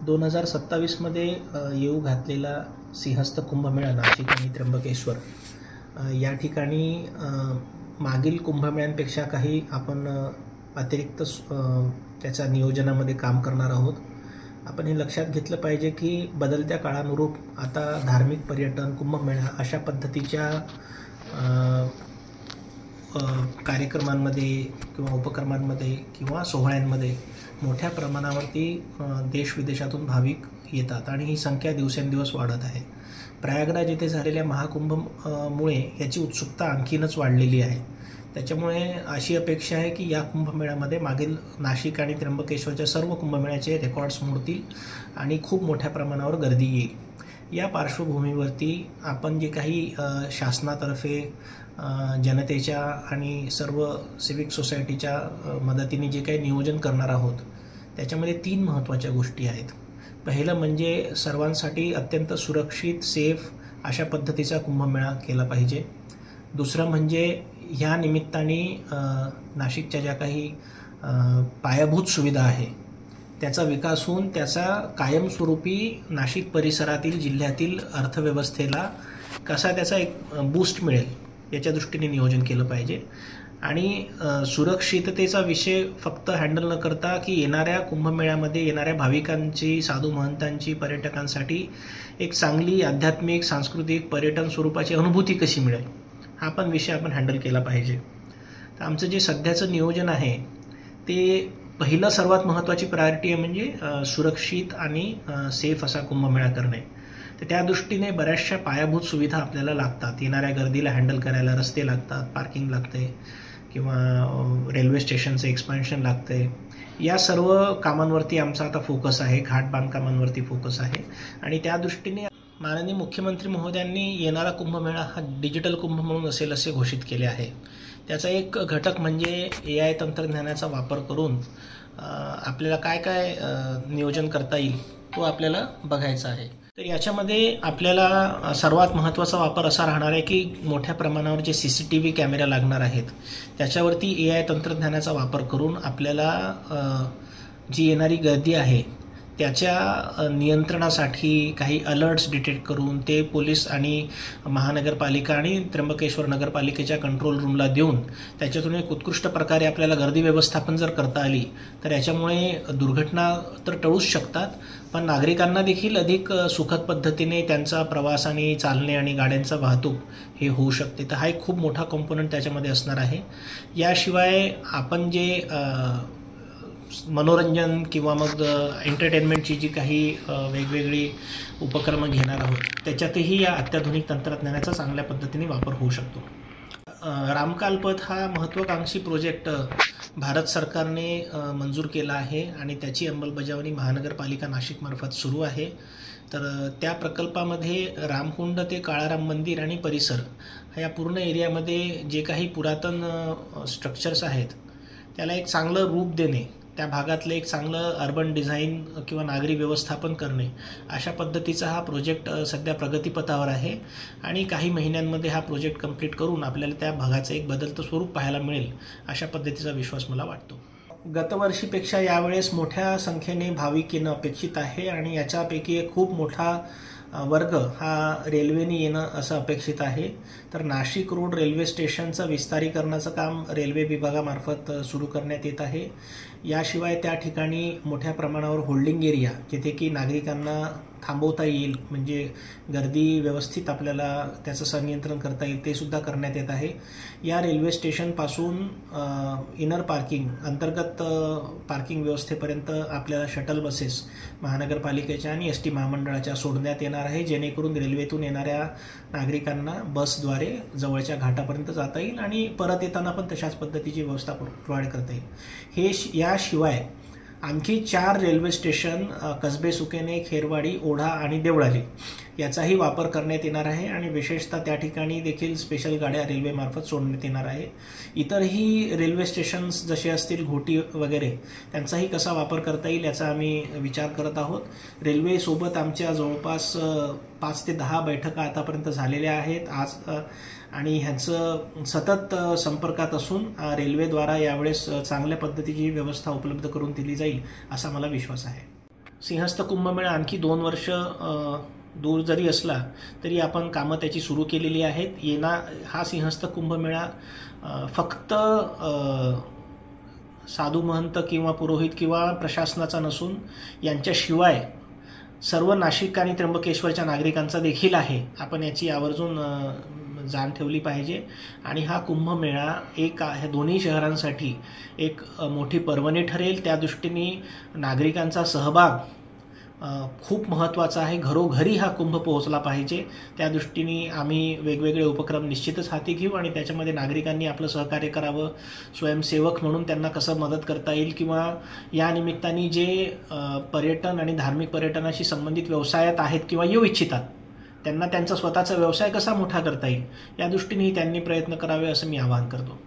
2027 मध्ये येऊ घातलेला सिंहस्थ कुंभमेळा नाशिक आणि त्र्यंबकेश्वर या ठिकाणी मागील कुंभमेळ्यांपेक्षा काही आपण अतिरिक्त त्याच्या नियोजनामध्ये काम करणार आहोत। आपण हे लक्षात घेतलं पाहिजे की बदलत्या काळानुरूप आता धार्मिक पर्यटन कुंभमेळा अशा पद्धतीच्या कार्यक्रमांमध्ये किंवा उपक्रमांमध्ये किंवा सोहळ्यांमध्ये मोठ्या प्रमाणावरती देश विदेशातून भाविक येतात आणि ही संख्या दिवसेंदिवस वाढत आहे। प्रयागराज येथे झालेल्या महाकुंभमुळे याची उत्सुकता आणखीनच वाढलेली आहे। त्याच्यामुळे अशी अपेक्षा आहे की या कुंभमेळ्यामध्ये मागील नाशिक आणि त्र्यंबकेश्वरच्या सर्व कुंभमेळ्याचे रेकॉर्ड्स मोडतील आणि खूप मोठ्या प्रमाणावर गर्दी येईल। या पार्श्वभूमीवरती आपण जे काही शासनातर्फे जनतेच्या आणि सर्व सिविक सोसायटीच्या मदतीने जे काही नियोजन करणार आहोत त्याच्यामध्ये 3 महत्त्वाच्या गोष्टी आहेत। पहिलं म्हणजे सर्वांसाठी अत्यंत सुरक्षित सेफ अशा पद्धतीचा कुंभमेळा केला पाहिजे। दुसरं म्हणजे ह्या निमित्ताने नाशिकच्या ज्या काही पायाभूत सुविधा आहे त्याचा विकास होऊन त्याचा कायमस्वरूपी नाशिक परिसरातील जिल्ह्यातील अर्थव्यवस्थेला कसा त्याचा एक बूस्ट मिळेल याच्या दृष्टीने नियोजन केलं पाहिजे। आणि सुरक्षिततेचा विषय फक्त हँडल न करता की येणाऱ्या कुंभमेळ्यामध्ये येणाऱ्या भाविकांची, साधू महंतांची, पर्यटकांसाठी एक चांगली आध्यात्मिक सांस्कृतिक पर्यटन स्वरूपाची अनुभूती कशी मिळेल हा पण विषय आपण हँडल केला पाहिजे। तर आमचं जे सध्याचं नियोजन आहे ते पहिलं सर्वात महत्त्वाची प्रायोरिटी आहे म्हणजे सुरक्षित आणि सेफ असा कुंभमेळा करणे। तर त्या दृष्टीने बऱ्याचशा पायाभूत सुविधा आपल्याला लागतात। येणाऱ्या गर्दीला हँडल करायला रस्ते लागतात, पार्किंग लागते किंवा रेल्वे स्टेशनचं एक्सपान्शन लागते। या सर्व कामांवरती आमचा आता फोकस आहे, घाट बांधकामांवरती फोकस आहे आणि त्या दृष्टीने माननीय मुख्यमंत्री महोदयांनी येणारा कुंभमेळा हा डिजिटल कुंभ म्हणून असेल असे घोषित केले आहे। त्याचा एक घटक म्हणजे AI तंत्रज्ञानाचा वापर करून आपल्याला काय काय नियोजन करता येईल तो आपल्याला बघायचा आहे। तर याच्यामध्ये आपल्याला सर्वात महत्त्वाचा वापर असा राहणार आहे की मोठ्या प्रमाणावर जे CCTV कॅमेरा लागणार आहेत त्याच्यावरती AI तंत्रज्ञानाचा वापर करून आपल्याला जी येणारी गर्दी आहे त्याच्या नियंत्रणासाठी काही अलर्ट्स डिटेक्ट करून ते पोलीस आणि महानगरपालिका आणि त्र्यंबकेश्वर नगरपालिकेच्या कंट्रोल रूमला देऊन त्याच्यातून एक उत्कृष्ट प्रकारे आपल्याला गर्दी व्यवस्थापन जर करता आली तर याच्यामुळे दुर्घटना तर टळूच शकतात पण नागरिकांना देखील अधिक सुखद पद्धतीने त्यांचा प्रवास आणि चालणे आणि गाड्यांचा वाहतूक हे होऊ शकते। तर हा एक खूप मोठा कॉम्पोनंट त्याच्यामध्ये असणार आहे। याशिवाय आपण जे मनोरंजन किंवा मग एंटरटेनमेंटची जी काही वेगवेगळी उपक्रम घेणार आहोत त्याच्यातही या अत्याधुनिक तंत्रज्ञानाचा चांगल्या पद्धतीने वापर होऊ शकतो। रामकालपथ हा महत्त्वाकांक्षी प्रोजेक्ट भारत सरकारने मंजूर केला आहे आणि त्याची अंमलबजावणी महानगरपालिका नाशिकमार्फत सुरू आहे। तर त्या प्रकल्पामध्ये रामकुंड ते काळाराम मंदिर आणि परिसर या पूर्ण एरियामध्ये जे काही पुरातन स्ट्रक्चर्स आहेत त्याला एक चांगलं रूप देणे, त्या भागातलं एक चांगलं अर्बन डिझाईन किंवा नागरी व्यवस्थापन करणे अशा पद्धतीचा हा प्रोजेक्ट सध्या प्रगतीपथावर आहे आणि काही महिन्यांमध्ये हा प्रोजेक्ट कंप्लीट करून आपल्याला त्या भागाचं एक बदलतं स्वरूप पाहायला मिळेल अशा पद्धतीचा विश्वास मला वाटतो। गतवर्षीपेक्षा यावेळेस मोठ्या संख्येने भाविक येणं अपेक्षित आहे आणि याच्यापैकी एक खूप मोठा वर्ग हा रेल्वेने येणं असं अपेक्षित आहे। तर नाशिक रोड रेल्वे स्टेशनचं विस्तारीकरणाचं काम रेल्वे विभागामार्फत सुरू करण्यात येत आहे। याशिवाय त्या ठिकाणी मोठ्या प्रमाणावर होल्डिंग एरिया जिथे की नागरिकांना थांबवता येईल म्हणजे गर्दी व्यवस्थित आपल्याला त्याचं संनियंत्रण करता येईल ते सुद्धा करण्यात येत आहे। या रेल्वे स्टेशनपासून इनर पार्किंग अंतर्गत पार्किंग व्यवस्थेपर्यंत आपल्याला शटल बसेस महानगरपालिकेच्या आणि ST महामंडळाच्या सोडण्यात येणार आहे जेणेकरून रेल्वेतून येणाऱ्या नागरिकांना बसद्वारे जवळच्या घाटापर्यंत जाता येईल आणि परत येताना पण तशाच पद्धतीची व्यवस्था प्रोव्हाइड करता येईल। याशिवाय आणखी 4 रेल्वे स्टेशन कसबे सुकेने, खेरवाडी, ओढा आणि देवळाली याचाही वापर करण्यात येणार आहे आणि विशेषतः त्या ठिकाणी देखील स्पेशल गाड्या रेल्वेमार्फत सोडण्यात येणार आहे। इतरही रेल्वे स्टेशन्स जसे असतील घोटी वगैरे त्यांचाही कसा वापर करता येईल याचा आम्ही विचार करत आहोत। रेल्वेसोबत आमच्या जवळपास 5 ते 10 बैठका आतापर्यंत झालेल्या आहेत आज आणि ह्यांचं सतत संपर्कात असून रेल्वेद्वारा यावेळेस चांगल्या पद्धतीची व्यवस्था उपलब्ध करून दिली जाईल असा मला विश्वास आहे। सिंहस्थ कुंभमेळा आणखी 2 वर्ष दूर जरी असला तरी आपण कामं त्याची सुरू केलेली आहेत. हा सिंहस्थ कुंभमेळा फक्त साधू महंत किंवा पुरोहित किंवा प्रशासनाचा नसून यांच्याशिवाय सर्व नाशिक आणि त्र्यंबकेश्वरच्या नागरिकांचा देखील आहे. आपण याची आवर्जून जाण ठेवली पाहिजे. आणि हा कुंभमेळा ह्या दोन्ही शहरांसाठी एक मोठी पर्वणी ठरेल. त्या दृष्टीने नागरिकांचा सहभाग खूप महत्त्वाचा आहे. घरोघरी हा कुंभ पोहोचला पाहिजे. त्या दृष्टीने आम्ही वेगवेगळे उपक्रम निश्चितच हाती घेऊ आणि त्याच्यामध्ये नागरिकांनी आपलं सहकार्य करावं. स्वयंसेवक म्हणून त्यांना कसं मदत करता येईल किंवा या निमित्ताने जे पर्यटन आणि धार्मिक पर्यटनाशी संबंधित व्यवसायात आहेत किंवा येऊ इच्छितात त्यांना त्यांचा स्वतःचा व्यवसाय कसा मोठा करता येईल या दृष्टीनेही त्यांनी प्रयत्न करावे असं मी आवाहन करतो.